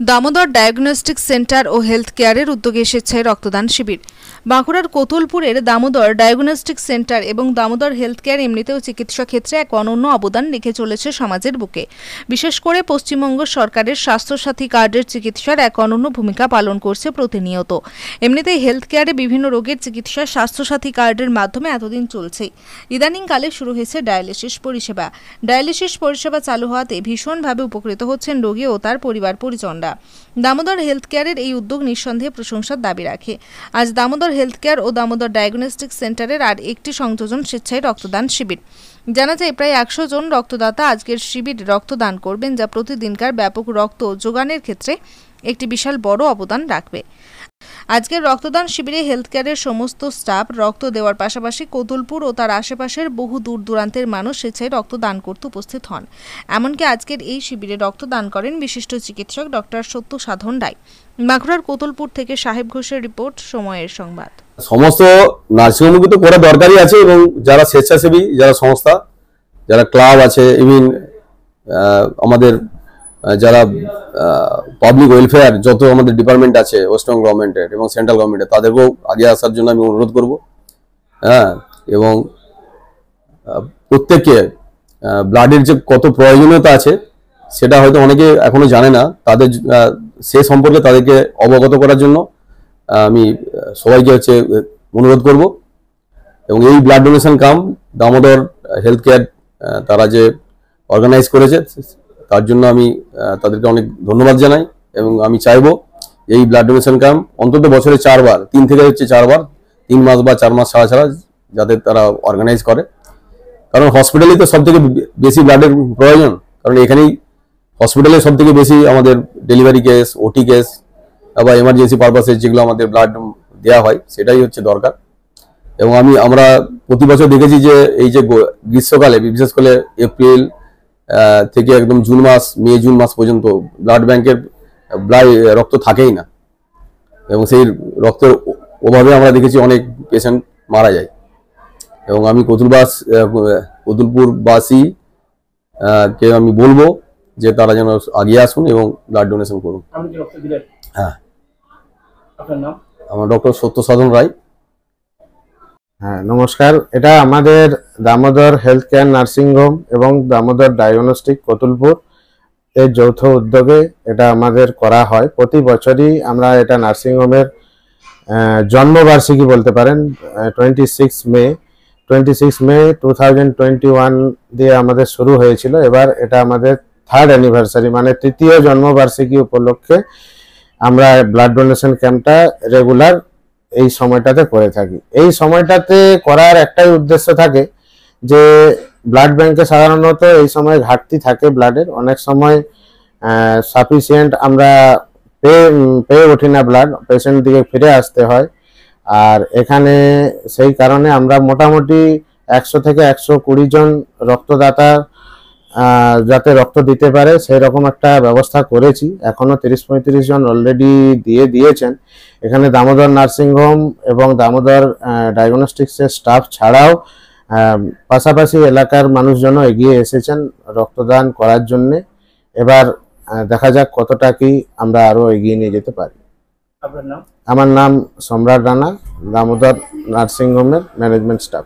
Damodar diagnostic centre ও health কেয়ারের উদ্যোগে স্বেচ্ছায় রক্তদান শিবির। বাঁকুড়ার কোতুলপুরের দামোদর ডায়াগনস্টিক সেন্টার এবং দামোদর হেলথ কেয়ার এমনিতেও চিকিৎসা ক্ষেত্রে এক অনন্য অবদান রেখে চলেছে সমাজের বুকে। বিশেষ করে পশ্চিমবঙ্গ সরকারের স্বাস্থ্যসাথী কার্ডের চিকিৎসার এক অনন্য ভূমিকা পালন করছে প্রতিনিয়ত। এমনিতেই হেলথ কেয়ারে বিভিন্ন রোগের চিকিৎসা স্বাস্থ্যসাথী কার্ডের মাধ্যমে এতদিন চলছেই। ইদানিংকালে শুরু হয়েছে ডায়ালিসিস পরিষেবা। ডায়ালিসিস পরিষেবা চালু হওয়াতে ভীষণভাবে উপকৃত হচ্ছেন রোগী ও তার পরিবার পরিজনরা। দামোদর হেলথ কেয়ারের এই উদ্যোগ নিঃসন্দেহে প্রশংসার দাবি রাখে। আজ দামোদর হেলথ কেয়ার ও দামোদর ডায়াগনস্টিক সেন্টারের আর একটি সংযোজন স্বেচ্ছায় রক্তদান শিবির। জানা যায় প্রায় 100 জন রক্তদাতা আজকের শিবিরে রক্তদান করবেন, যা প্রতিদিনকার ব্যাপক রক্ত যোগানের ক্ষেত্রে একটি বিশাল বড় অবদান রাখবে। আজকের রক্তদান শিবিরে হেলথ কেয়ারের সমস্ত স্টাফ রক্ত দেওয়ার পাশাপাশি কোতুলপুর ও তার আশেপাশের বহু দূর দূরান্তের মানুষ স্বেচ্ছায় রক্তদান করতে উপস্থিত হন। এমনকি আজকের এই শিবিরে রক্তদান করেন বিশিষ্ট চিকিৎসক ডক্টর সত্য সাধন রায়। বাঁকুড়ার কোতুলপুর থেকে সাহেব ঘোষের রিপোর্ট, সময়ের সংবাদ। সমস্ত নার্সিংহোমকে তো করা দরকারই আছে, এবং যারা স্বেচ্ছাসেবী, যারা সংস্থা, যারা ক্লাব আছে, ইভিন আমাদের যারা পাবলিক ওয়েলফেয়ার যত আমাদের ডিপার্টমেন্ট আছে ওয়েস্টবেঙ্গল গভর্নমেন্টের এবং সেন্ট্রাল গভর্নমেন্টের, তাদেরকেও আগে আসার জন্য আমি অনুরোধ করব। হ্যাঁ, এবং প্রত্যেককে ব্লাডের যে কত প্রয়োজনীয়তা আছে সেটা হয়তো অনেকে এখনো জানে না, তাদের সে সম্পর্কে তাদেরকে অবগত করার জন্য আমি সবাইকে অনুরোধ করব। এবং এই blood donation camp Damodar health care তারা যে অর্গানাইজ করেছে তার জন্য আমি তাদেরকে অনেক ধন্যবাদ জানাই। এবং আমি চাইবো এই ব্লাড ডোনেশন ক্যাম্প অন্তত বছরে 4 বার, 3 থেকে 4 বার, 3 মাস বা 4 মাস ছাড়া যাতে তারা অর্গানাইজ করে। কারণ হসপিটালেই তো সব থেকে বেশি ব্লাডের প্রয়োজন, কারণ এখানেই হসপিটালে সব থেকে বেশি আমাদের ডেলিভারি কেস, ওটি কেস বা এমার্জেন্সি পারপাসে যেগুলো আমাদের ব্লাড দেওয়া হয় সেটাই হচ্ছে দরকার। এবং আমরা প্রতি বছর দেখেছি যে এই যে গ্রীষ্মকালে, বিশেষ করে এপ্রিল থেকে একদম মে জুন মাস পর্যন্ত ব্লাড ব্যাংকের রক্ত থাকেই না, এবং সেই রক্তের অভাবে আমরা দেখেছি অনেক পেশেন্ট মারা যায়। এবং আমি কোতুলপুরবাসী কে আমি বলবো যে তারা যেন আগিয়ে আসুন এবং ব্লাড ডোনেশন করুন। হ্যাঁ, আমার ডক্টর সত্য সাধন রায়। হ্যাঁ, নমস্কার। এটা আমাদের Damodar health care nursing home এবং দামোদর ডায়াগনস্টিক কোতুলপুর এর যৌথ উদ্যোগে এটা আমাদের করা হয়। প্রতি বছরই আমরা এটা নার্সিং হোমের জন্মবার্ষিকী বলতে পারেন, 26 মে 2021 দিয়ে আমাদের শুরু হয়েছিল। এবার এটা আমাদের 3rd অ্যানিভার্সারি, মানে 3য় জন্মবার্ষিকী উপলক্ষে আমরা ব্লাড ডোনেশন ক্যাম্পটা রেগুলার এই সময়টাতে করে থাকি। এই সময়টাতে করার একটাই উদ্দেশ্য থাকে যে ব্লাড ব্যাংকে সাধারণত এই সময় ঘাটতি থাকে ব্লাডের, অনেক সময় সাফিসিয়েন্ট আমরা পেয়ে উঠি না, ব্লাড পেশেন্ট দিকে ফিরে আসতে হয়। আর এখানে সেই কারণে আমরা মোটামুটি 100 থেকে 120 জন রক্তদাতা যাতে রক্ত দিতে পারে সেই রকম একটা ব্যবস্থা করেছি। এখনো 30-35 জন অলরেডি দিয়েছেন। এখানে দামোদর নার্সিং হোম এবং দামোদর ডায়াগনস্টিক্সের স্টাফ ছাড়াও পাশাপাশি এলাকার মানুষজনও এগিয়ে এসেছেন রক্তদান করার জন্য। এবার দেখা যাক কতটা কি আমরা আরো এগিয়ে নিয়ে যেতে পারি। আমার নাম সম্রাট রানা, দামোদর নার্সিং হোমের ম্যানেজমেন্ট স্টাফ।